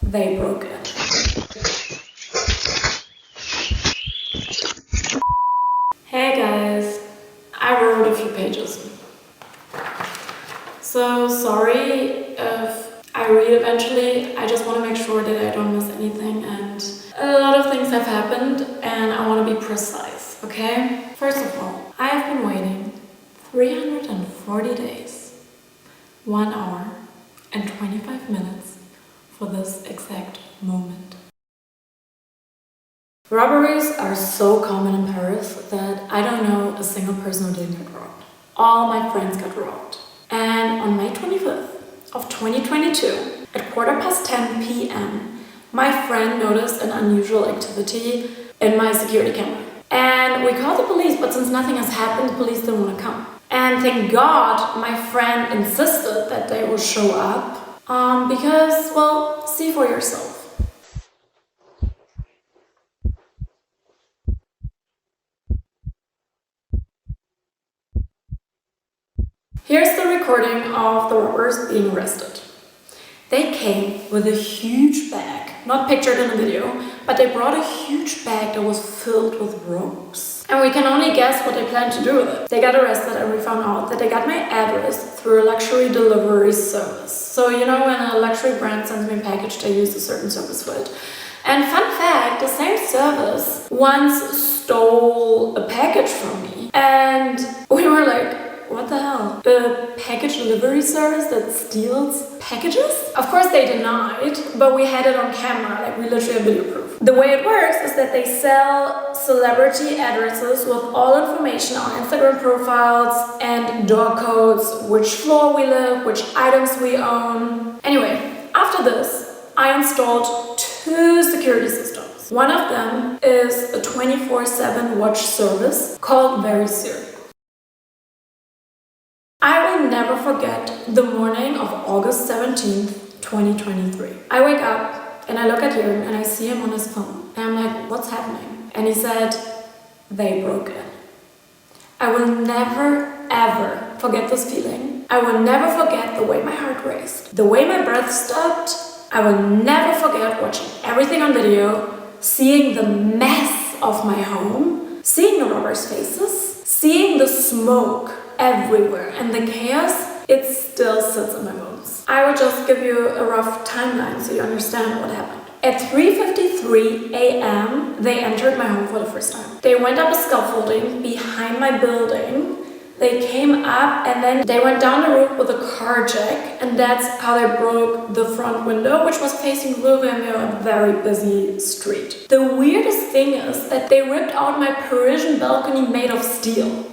They broke it. Hey guys, I wrote a few pages. So sorry if I read eventually. I just want to make sure that I don't miss anything, and a lot of things have happened and I want to be precise, okay? First of all, I have been waiting 340 days, 1 hour and 25 minutes for this exact moment. Robberies are so common in Paris that I don't know a single person who didn't get robbed. All my friends got robbed. And on May 25th of 2022, at 10:15 p.m, my friend noticed an unusual activity in my security camera. And we called the police, but since nothing has happened, the police didn't want to come. And thank God my friend insisted that they will show up, because, well, see for yourself. Here's the recording of the robbers being arrested. They came with a huge bag, not pictured in the video, but they brought a huge bag that was filled with ropes. And we can only guess what they planned to do with it. They got arrested and we found out that they got my address through a luxury delivery service. So you know, when a luxury brand sends me a package, they use a certain service for it. And fun fact, the same service once stole a package from me. And we were like, what the hell? A package delivery service that steals packages? Of course they denied, but we had it on camera, like we literally have video proof. The way it works is that they sell celebrity addresses with all information on Instagram profiles and door codes, which floor we live, which items we own. Anyway, after this, I installed 2 security systems. One of them is a 24/7 watch service called Very Serious. I will never forget the morning of August 17th, 2023. I wake up and I look at him and I see him on his phone. And I'm like, what's happening? And he said, they broke in. I will never, ever forget this feeling. I will never forget the way my heart raced, the way my breath stopped. I will never forget watching everything on video, seeing the mess of my home, seeing the robbers' faces, seeing the smoke everywhere, and the chaos, it still sits in my bones. I will just give you a rough timeline so you understand what happened. At 3:53 a.m, they entered my home for the first time. They went up a scaffolding behind my building. They came up and then they went down the roof with a car jack, and that's how they broke the front window, which was facing Rue Vermeer, a very busy street. The weirdest thing is that they ripped out my Parisian balcony made of steel.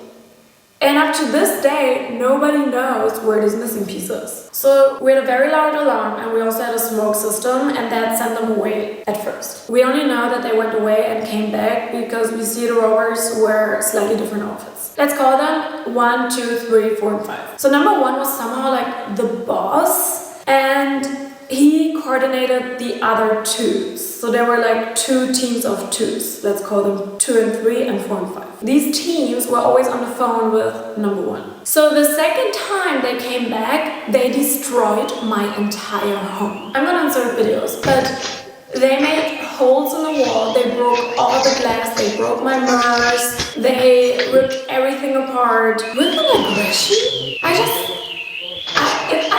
And up to this day, nobody knows where this missing piece is. So we had a very loud alarm, and we also had a smoke system, and that sent them away at first. We only know that they went away and came back because we see the robbers wear slightly different outfits. Let's call them 1, 2, 3, 4, and 5. So number 1 was somehow like the boss, and he coordinated the other 2s. So there were like 2 teams of 2s. Let's call them 2 and 3 and 4 and 5. These teams were always on the phone with number 1. So the second time they came back, they destroyed my entire home. I'm gonna insert videos, but they made holes in the wall, they broke all the glass, they broke my mirrors, they ripped everything apart. With an aggression?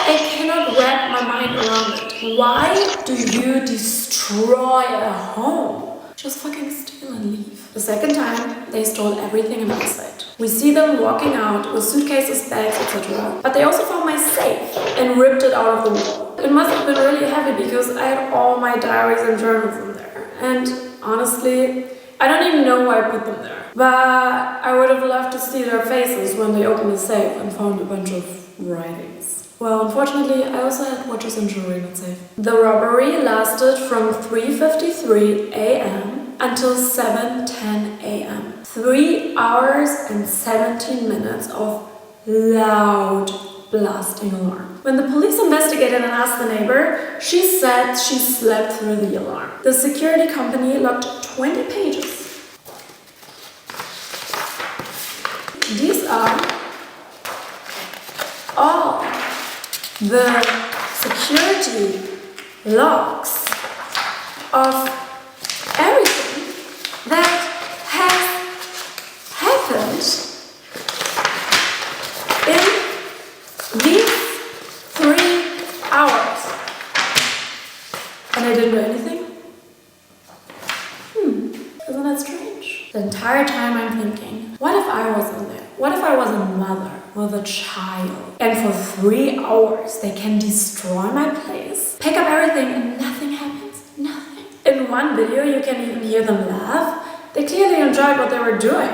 I cannot wrap my mind around it. Why do you destroy a home? Just fucking steal and leave. The second time, they stole everything in my sight. We see them walking out with suitcases, bags, etc. But they also found my safe and ripped it out of the wall. It must have been really heavy because I had all my diaries and journals in there. And honestly, I don't even know why I put them there. But I would have loved to see their faces when they opened the safe and found a bunch of writings. Well, unfortunately, I also had watches and jewelry not safe. The robbery lasted from 3:53 a.m. until 7:10 a.m. 3 hours and 17 minutes of loud blasting alarm. When the police investigated and asked the neighbor, she said she slept through the alarm. The security company logged 20 pages. These are all the security logs of everything that has happened in these 3 hours. And I didn't do anything? Isn't that strange? The entire time I'm thinking, what if I was in there? What if I was a mother with a child? And for 3 hours they can destroy my place, pick up everything, and nothing happens. Nothing. In one video you can even hear them laugh. They clearly enjoyed what they were doing.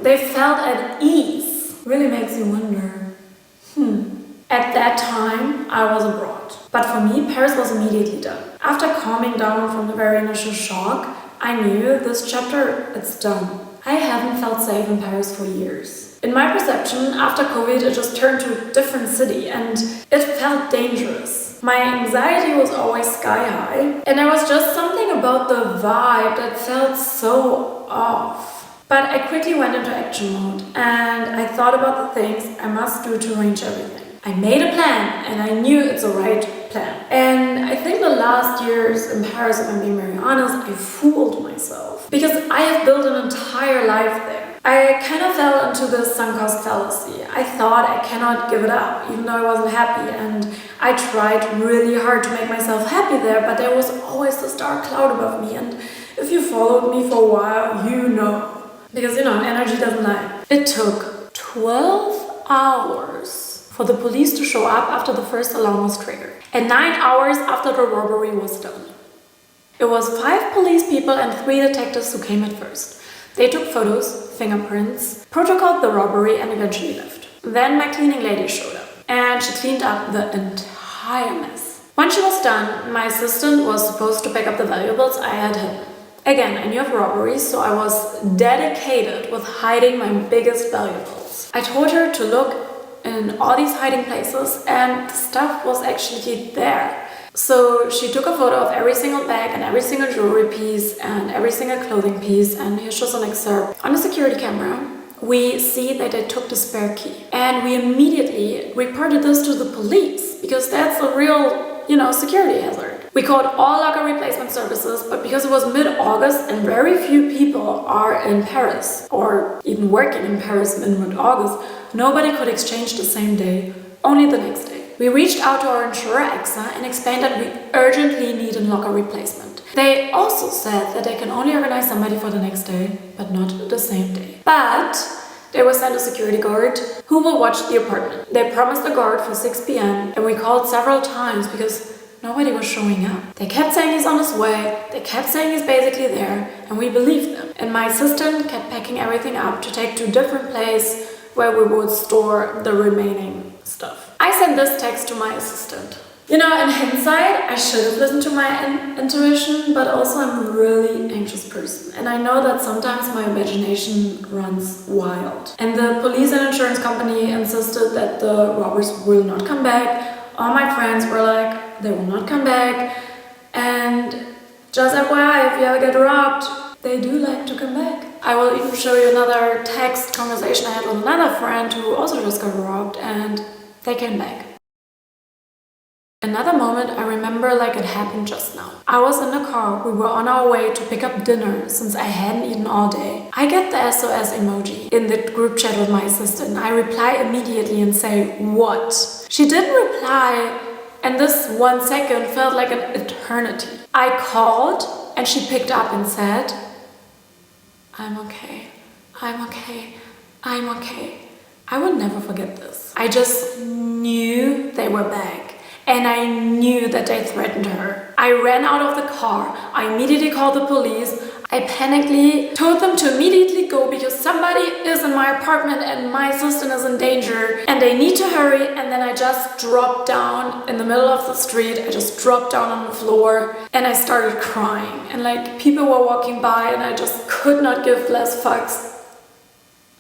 They felt at ease. Really makes you wonder. At that time, I was abroad. But for me, Paris was immediately done. After calming down from the very initial shock, I knew this chapter, it's done. I haven't felt safe in Paris for years. In my perception, after COVID, it just turned to a different city and it felt dangerous. My anxiety was always sky high, and there was just something about the vibe that felt so off. But I quickly went into action mode and I thought about the things I must do to arrange everything. I made a plan and I knew it's the right plan. And I think the last years in Paris, if I'm being very honest, I fooled myself. Because I have built an entire life there. I kind of fell into this sunk cost fallacy. I thought I cannot give it up, even though I wasn't happy. And I tried really hard to make myself happy there, but there was always this dark cloud above me. And if you followed me for a while, you know. Because, energy doesn't lie. It took 12 hours for the police to show up after the first alarm was triggered, and 9 hours after the robbery was done. It was 5 police people and 3 detectives who came at first. They took photos, fingerprints, protocoled the robbery, and eventually left. Then my cleaning lady showed up, and she cleaned up the entire mess. When she was done, my assistant was supposed to pick up the valuables I had hidden. Again, I knew of robberies, so I was dedicated with hiding my biggest valuables. I told her to look in all these hiding places, and the stuff was actually there. So she took a photo of every single bag and every single jewelry piece and every single clothing piece, and here's just an excerpt. On a security camera, we see that they took the spare key, and we immediately reported this to the police because that's a real, security hazard. We called all locker replacement services, but because it was mid-August and very few people are in Paris or even working in Paris in mid-August, nobody could exchange the same day, only the next day. We reached out to our insurer AXA and explained that we urgently need a locker replacement. They also said that they can only organize somebody for the next day, but not the same day. But they will send a security guard who will watch the apartment. They promised the guard for 6 p.m. and we called several times because nobody was showing up. They kept saying he's on his way, they kept saying he's basically there, and we believed them. And my assistant kept packing everything up to take to a different place where we would store the remaining stuff. I sent this text to my assistant. In hindsight, I should have listened to my intuition, but also I'm a really anxious person. And I know that sometimes my imagination runs wild. And the police and insurance company insisted that the robbers will not come back. All my friends were like, they will not come back. And just FYI, if you ever get robbed, they do like to come back. I will even show you another text conversation I had with another friend who also just got robbed, and they came back. Another moment I remember like it happened just now. I was in the car, we were on our way to pick up dinner since I hadn't eaten all day. I get the SOS emoji in the group chat with my assistant. I reply immediately and say, "What?" She didn't reply, and this 1 second felt like an eternity. I called and she picked up and said, "I'm okay, I'm okay, I'm okay." I will never forget this. I just knew they were back. And I knew that they threatened her. I ran out of the car. I immediately called the police. I panically told them to immediately go because somebody is in my apartment and my assistant is in danger and they need to hurry. And then I just dropped down in the middle of the street. I just dropped down on the floor and I started crying. And people were walking by and I just could not give less fucks.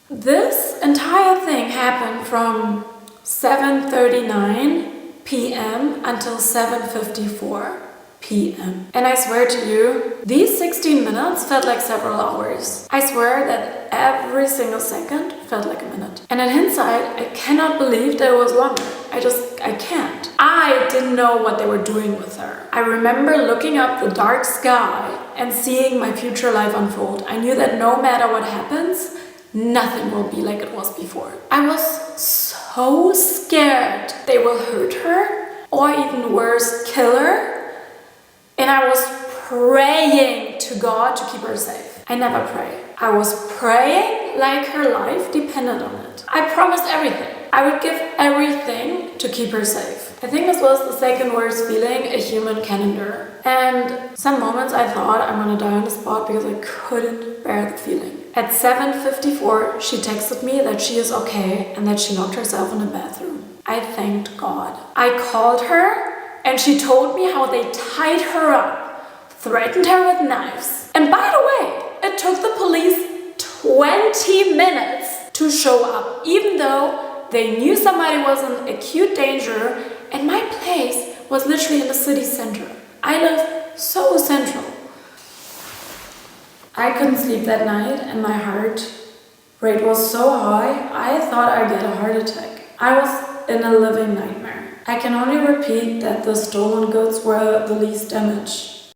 This entire thing happened from 7:39 p.m. until 7:54 p.m. And I swear to you, these 16 minutes felt like several hours. I swear that every single second felt like a minute. And in hindsight, I cannot believe that it was longer. I can't. I didn't know what they were doing with her. I remember looking up the dark sky and seeing my future life unfold. I knew that no matter what happens, nothing will be like it was before. I was so scared they will hurt her, or even worse, kill her. And I was praying to God to keep her safe. I never pray. I was praying like her life depended on it. I promised everything. I would give everything to keep her safe. I think this was the second worst feeling a human can endure. And some moments I thought I'm gonna die on the spot because I couldn't bear the feeling. At 7:54, she texted me that she is okay and that she locked herself in the bathroom. I thanked God. I called her and she told me how they tied her up, threatened her with knives. And by the way, it took the police 20 minutes to show up, even though they knew somebody was in acute danger and my place was literally in the city center. I live so central. I couldn't sleep that night and my heart rate was so high, I thought I'd get a heart attack. I was in a living nightmare. I can only repeat that the stolen goods were the least damaged.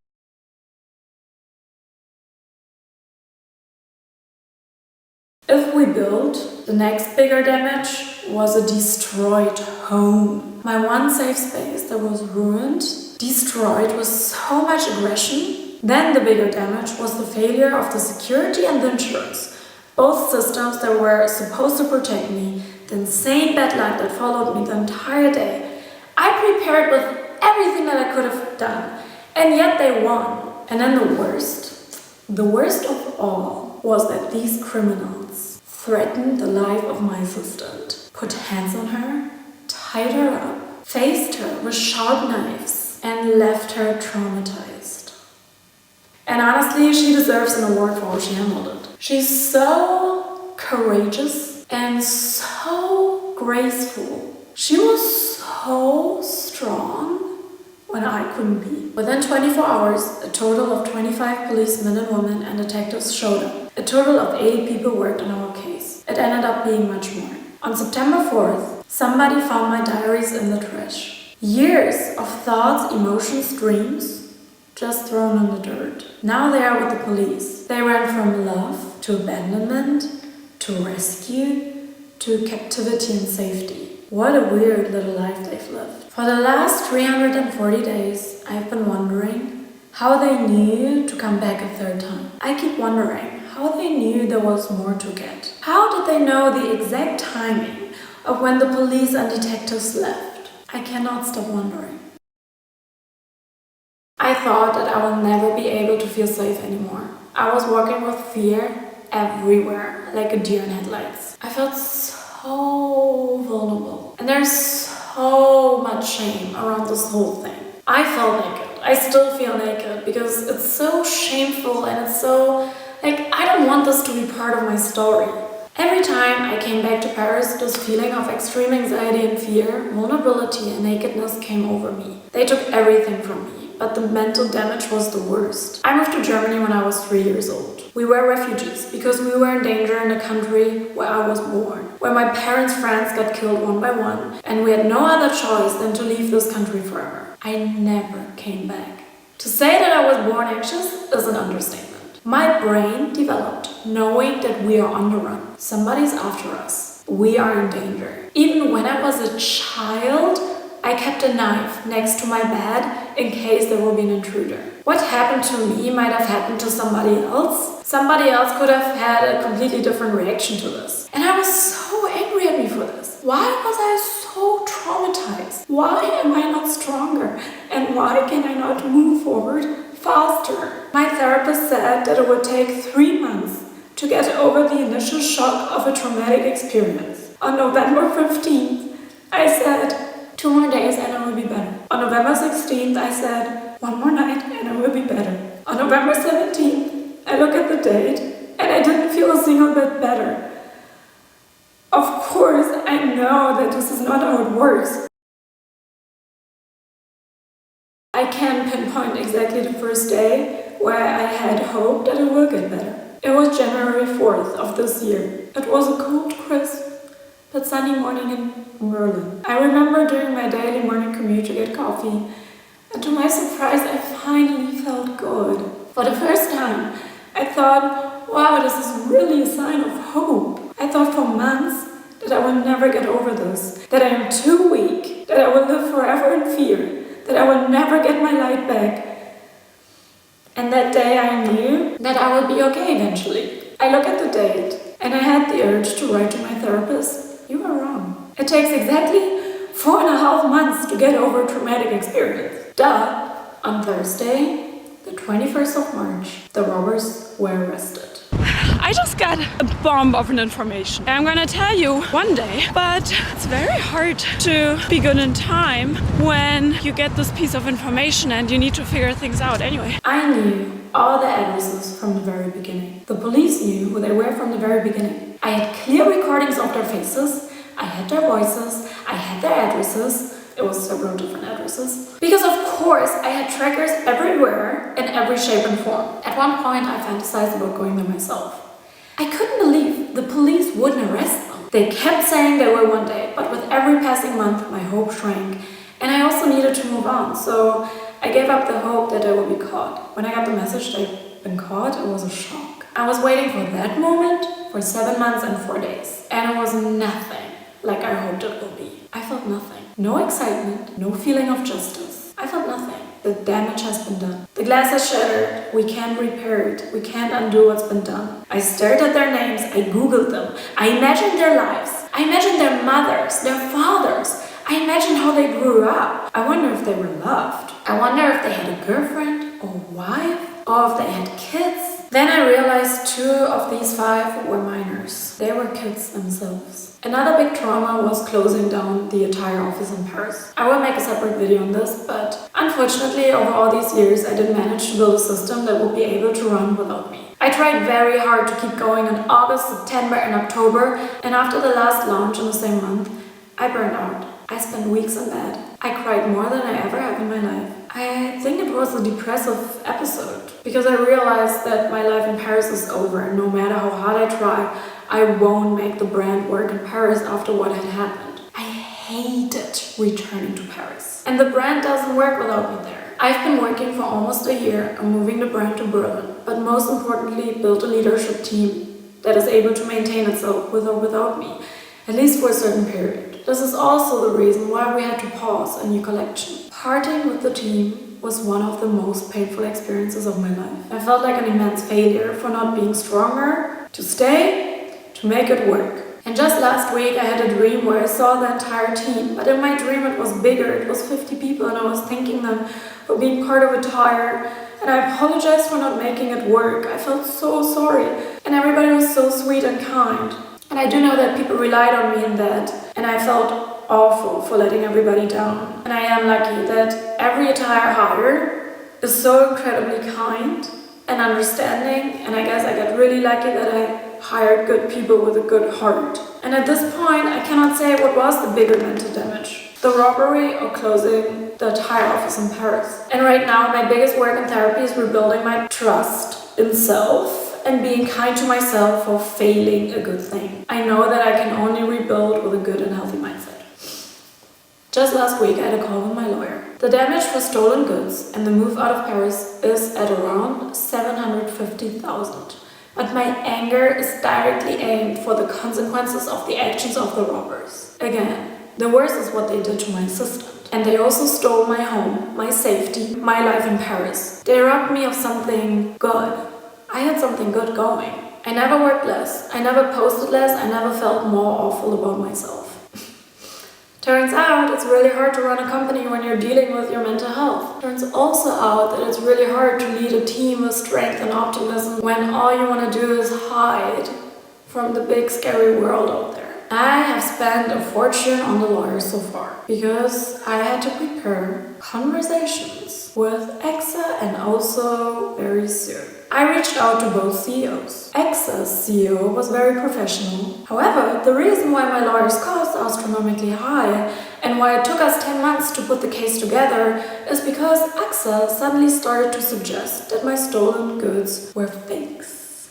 If we built, the next bigger damage was a destroyed home. My one safe space that was ruined, destroyed with so much aggression. Then the bigger damage was the failure of the security and the insurance. Both systems that were supposed to protect me, the insane bad luck that followed me the entire day. I prepared with everything that I could have done, and yet they won. And then the worst of all was that these criminals threatened the life of my assistant, put hands on her, tied her up, faced her with sharp knives, and left her traumatized. And honestly, she deserves an award for how she handled it. She's so courageous and so graceful. She was so strong when I couldn't be. Within 24 hours, a total of 25 policemen and women and detectives showed up. A total of 80 people worked on our case. It ended up being much more. On September 4th, somebody found my diaries in the trash. Years of thoughts, emotions, dreams, just thrown in the dirt. Now they are with the police. They ran from love to abandonment, to rescue, to captivity and safety. What a weird little life they've lived. For the last 340 days, I've been wondering how they knew to come back a third time. I keep wondering how they knew there was more to get. How did they know the exact timing of when the police and detectives left? I cannot stop wondering. I thought that I will never be able to feel safe anymore. I was walking with fear everywhere, like a deer in headlights. I felt so vulnerable. And there's so much shame around this whole thing. I felt naked. I still feel naked because it's so shameful and it's so, I don't want this to be part of my story. Every time I came back to Paris, this feeling of extreme anxiety and fear, vulnerability and nakedness came over me. They took everything from me, but the mental damage was the worst. I moved to Germany when I was 3 years old. We were refugees because we were in danger in the country where I was born, where my parents' friends got killed one by one, and we had no other choice than to leave this country forever. I never came back. To say that I was born anxious is an understatement. My brain developed knowing that we are on the run. Somebody's after us. We are in danger. Even when I was a child, I kept a knife next to my bed in case there will be an intruder. What happened to me might have happened to somebody else. Somebody else could have had a completely different reaction to this. And I was so angry at me for this. Why was I so traumatized? Why am I not stronger? And why can I not move forward faster? My therapist said that it would take 3 months to get over the initial shock of a traumatic experience. On November 15th, I said, 2 more days and I will be better. On November 16th, I said, 1 more night and I will be better. On November 17th, I look at the date and I didn't feel a single bit better. Of course, I know that this is not how it works. I can't pinpoint exactly the first day where I had hope that it will get better. It was January 4th of this year. It was a cold, crisp but sunny morning in Berlin. I remember doing my daily morning commute to get coffee, and to my surprise, I finally felt good. For the first time, I thought, wow, this is really a sign of hope. I thought for months that I will never get over this, that I am too weak, that I will live forever in fear, that I will never get my light back. And that day I knew that I will be okay eventually. I look at the date, and I had the urge to write to my therapist, you are wrong. It takes exactly 4.5 months to get over a traumatic experience. Duh! On Thursday, the 21st of March, the robbers were arrested. I just got a bomb of an information. I'm gonna tell you one day, but it's very hard to be good in time when you get this piece of information and you need to figure things out anyway. I knew all the addresses from the very beginning. The police knew who they were from the very beginning. I had clear recordings of their faces, I had their voices, I had their addresses. It was several different addresses. Because of course I had trackers everywhere in every shape and form. At one point I fantasized about going there myself. I couldn't believe the police wouldn't arrest them. They kept saying they will one day, but with every passing month my hope shrank. And I also needed to move on, so I gave up the hope that they would be caught. When I got the message they'd been caught, it was a shock. I was waiting for that moment for 7 months and 4 days. And it was nothing like I hoped it would be. I felt nothing. No excitement, no feeling of justice. I felt nothing. The damage has been done. The glass has shattered. We can't repair it. We can't undo what's been done. I stared at their names. I googled them. I imagined their lives. I imagined their mothers, their fathers. I imagined how they grew up. I wonder if they were loved. I wonder if they had a girlfriend or wife, or if they had kids. Then I realized 2 of these 5 were minors. They were kids themselves. Another big trauma was closing down the entire office in Paris. I will make a separate video on this, but unfortunately over all these years I didn't manage to build a system that would be able to run without me. I tried very hard to keep going in August, September and October, and after the last launch in the same month, I burned out. I spent weeks in bed. I cried more than I ever have in my life. I think it was a depressive episode, because I realized that my life in Paris is over, and no matter how hard I try, I won't make the brand work in Paris after what had happened. I hated returning to Paris. And the brand doesn't work without me there. I've been working for almost a year on moving the brand to Berlin, but most importantly built a leadership team that is able to maintain itself with or without me, at least for a certain period. This is also the reason why we had to pause a new collection. Parting with the team was one of the most painful experiences of my life. I felt like an immense failure for not being stronger, to stay, to make it work. And just last week I had a dream where I saw the entire team, but in my dream it was bigger, it was 50 people, and I was thanking them for being part of a tire, and I apologized for not making it work. I felt so sorry, and everybody was so sweet and kind. And I do know that people relied on me in that, and I felt awful for letting everybody down. And I am lucky that every attire hire is so incredibly kind and understanding, and I guess I got really lucky that I hired good people with a good heart. And at this point, I cannot say what was the bigger mental damage, the robbery or closing the entire office in Paris. And right now, my biggest work in therapy is rebuilding my trust in self and being kind to myself for failing a good thing. I know that I can only rebuild with a good and healthy mindset. Just last week, I had a call with my lawyer. The damage for stolen goods and the move out of Paris is at around 750,000. But my anger is directly aimed for the consequences of the actions of the robbers. Again, the worst is what they did to my assistant. And they also stole my home, my safety, my life in Paris. They robbed me of something good. I had something good going. I never worked less, I never posted less, I never felt more awful about myself. Turns out it's really hard to run a company when you're dealing with your mental health. Turns also out that it's really hard to lead a team with strength and optimism when all you want to do is hide from the big scary world out there. I have spent a fortune on the lawyer so far because I had to prepare conversations with Exa and also very soon. I reached out to both CEOs. Exa's CEO was very professional. However, the reason why my lawyer's costs are astronomically high and why it took us 10 months to put the case together is because Exa suddenly started to suggest that my stolen goods were fakes.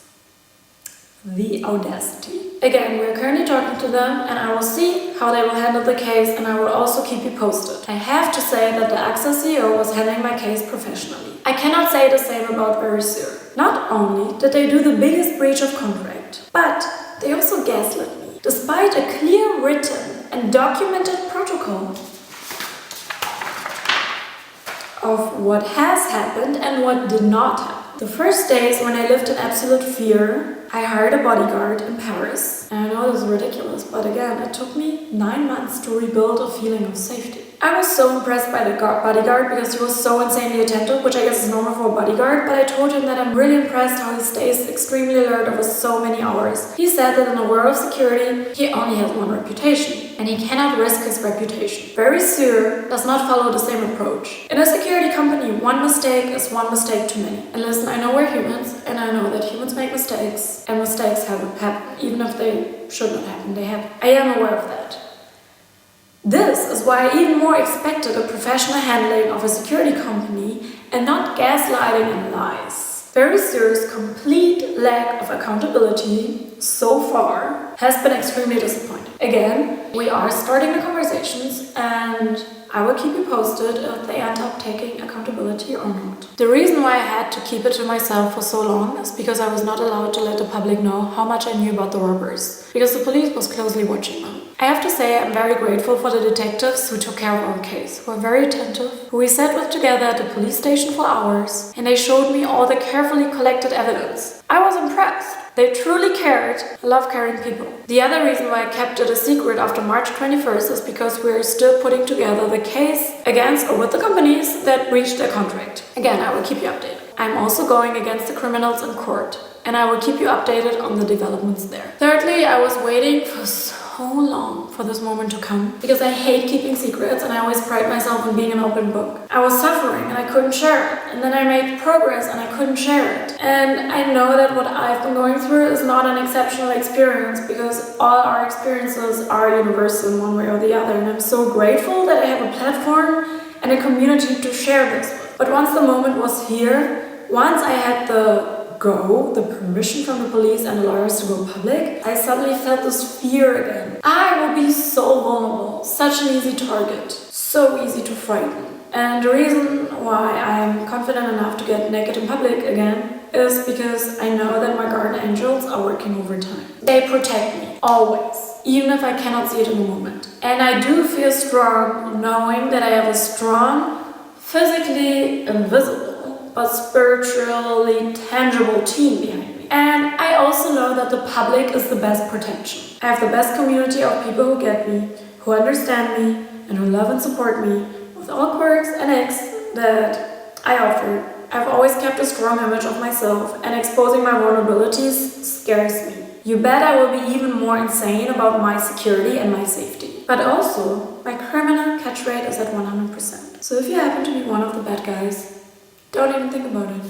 The audacity. Again, we're currently talking to them and I will see how they will handle the case and I will also keep you posted. I have to say that the AXA CEO was handling my case professionally. I cannot say the same about Verisure. Not only did they do the biggest breach of contract, but they also gaslit me. Despite a clear written and documented protocol of what has happened and what did not happen. The first days when I lived in absolute fear, I hired a bodyguard in Paris. And I know this is ridiculous, but again, it took me 9 months to rebuild a feeling of safety. I was so impressed by the bodyguard because he was so insanely attentive, which I guess is normal for a bodyguard, but I told him that I'm really impressed how he stays extremely alert over so many hours. He said that in the world of security, he only has one reputation, and he cannot risk his reputation. Verisure does not follow the same approach. In a security company, one mistake is one mistake too many. And listen, I know we're humans, and I know that humans make mistakes, and mistakes happen, even if they should not happen, they happen. I am aware of that. This is why I even more expected a professional handling of a security company and not gaslighting and lies. Verisure's complete lack of accountability so far has been extremely disappointing. Again, we are starting the conversations and I will keep you posted if they end up taking accountability or not. The reason why I had to keep it to myself for so long is because I was not allowed to let the public know how much I knew about the robbers, because the police was closely watching them. I have to say I'm very grateful for the detectives who took care of our case, who were very attentive, who we sat with together at the police station for hours, and they showed me all the carefully collected evidence. I was impressed. They truly cared. I love caring people. The other reason why I kept it a secret after March 21st is because we're still putting together the case against or with the companies that breached their contract. Again, I will keep you updated. I'm also going against the criminals in court, and I will keep you updated on the developments there. Thirdly, I was waiting for so long for this moment to come because I hate keeping secrets and I always pride myself on being an open book. I was suffering and I couldn't share it, and then I made progress and I couldn't share it. And I know that what I've been going through is not an exceptional experience because all our experiences are universal in one way or the other, and I'm so grateful that I have a platform and a community to share this with. But once the moment was here, once I had the permission from the police and the lawyers to go public, I suddenly felt this fear again. I will be so vulnerable, such an easy target, so easy to frighten. And the reason why I'm confident enough to get naked in public again is because I know that my guardian angels are working overtime. They protect me, always, even if I cannot see it in the moment. And I do feel strong knowing that I have a strong, physically invisible, but spiritually tangible team behind me. And I also know that the public is the best protection. I have the best community of people who get me, who understand me, and who love and support me with all quirks and icks that I offer. I've always kept a strong image of myself, and exposing my vulnerabilities scares me. You bet I will be even more insane about my security and my safety. But also, my criminal catch rate is at 100%. So if you happen to be one of the bad guys, don't even think about it.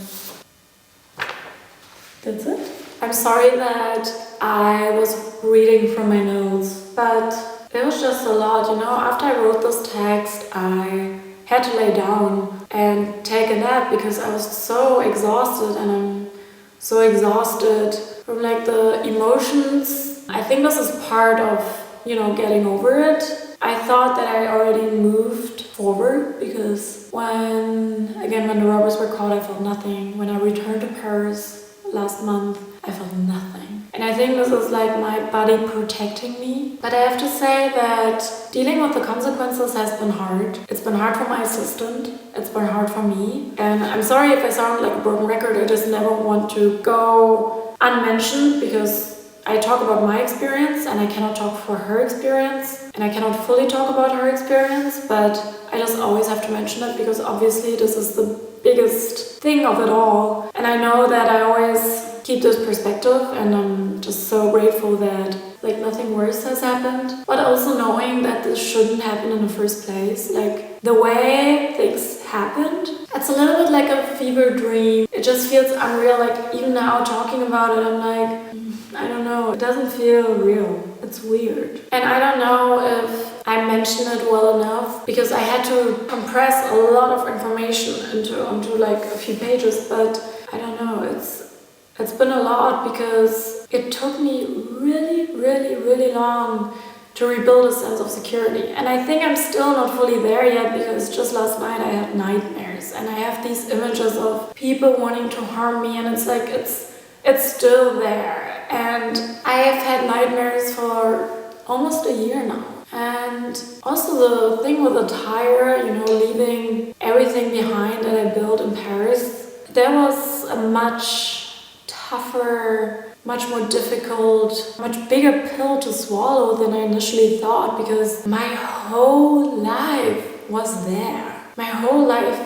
That's it. I'm sorry that I was reading from my notes, but it was just a lot, you know. After I wrote this text, I had to lay down and take a nap because I was so exhausted, and I'm so exhausted from like the emotions. I think this is part of, you know, getting over it. I thought that I already moved forward because when the robbers were caught, I felt nothing. When I returned to Paris last month, I felt nothing. And I think this is like my body protecting me. But I have to say that dealing with the consequences has been hard. It's been hard for my assistant. It's been hard for me. And I'm sorry if I sound like a broken record. I just never want to go unmentioned because I talk about my experience and I cannot talk for her experience, and I cannot fully talk about her experience, but I just always have to mention it because obviously this is the biggest thing of it all. And I know that I always keep this perspective, and I'm just so grateful that like nothing worse has happened, but also knowing that this shouldn't happen in the first place. Like the way things happened, it's a little bit like a fever dream. It just feels unreal. Like even now talking about it, I'm like, I don't know, it doesn't feel real. It's weird. And I don't know if I mentioned it well enough because I had to compress a lot of information onto like a few pages, but I don't know, it's It's been a lot because it took me really long to rebuild a sense of security. And I think I'm still not fully there yet because just last night I had nightmares and I have these images of people wanting to harm me, and it's like it's still there. And I have had nightmares for almost a year now. And also the thing with the tire, you know, leaving everything behind that I built in Paris, that was a much tougher, much more difficult, much bigger pill to swallow than I initially thought, because my whole life was there. My whole life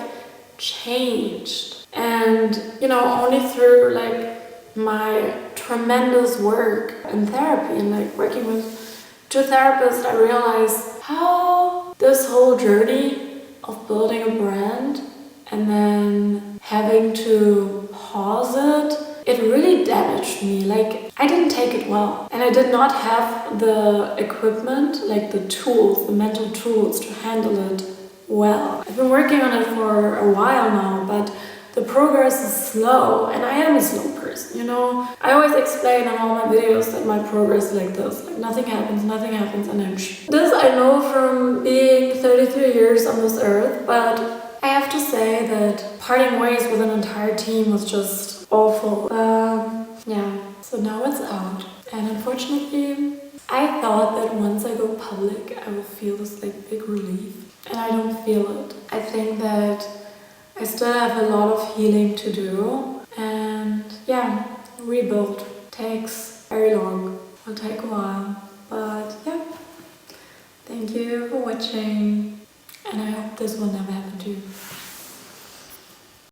changed. And, you know, only through like my tremendous work in therapy and like working with two therapists, I realized how this whole journey of building a brand and then having to pause it really damaged me. Like, I didn't take it well. And I did not have the equipment, like the tools, the mental tools to handle it well. I've been working on it for a while now, but the progress is slow, and I am a slow person, you know. I always explain in all my videos that my progress is like this, like nothing happens, and then this I know from being 33 years on this earth, but I have to say that parting ways with an entire team was just awful. Yeah, so now it's out, and unfortunately, I thought that once I go public, I will feel this like big relief, and I don't feel it. I think that I still have a lot of healing to do, and yeah, rebuild takes very long, will take a while, but yeah, thank you for watching, and I hope this will never happen to you.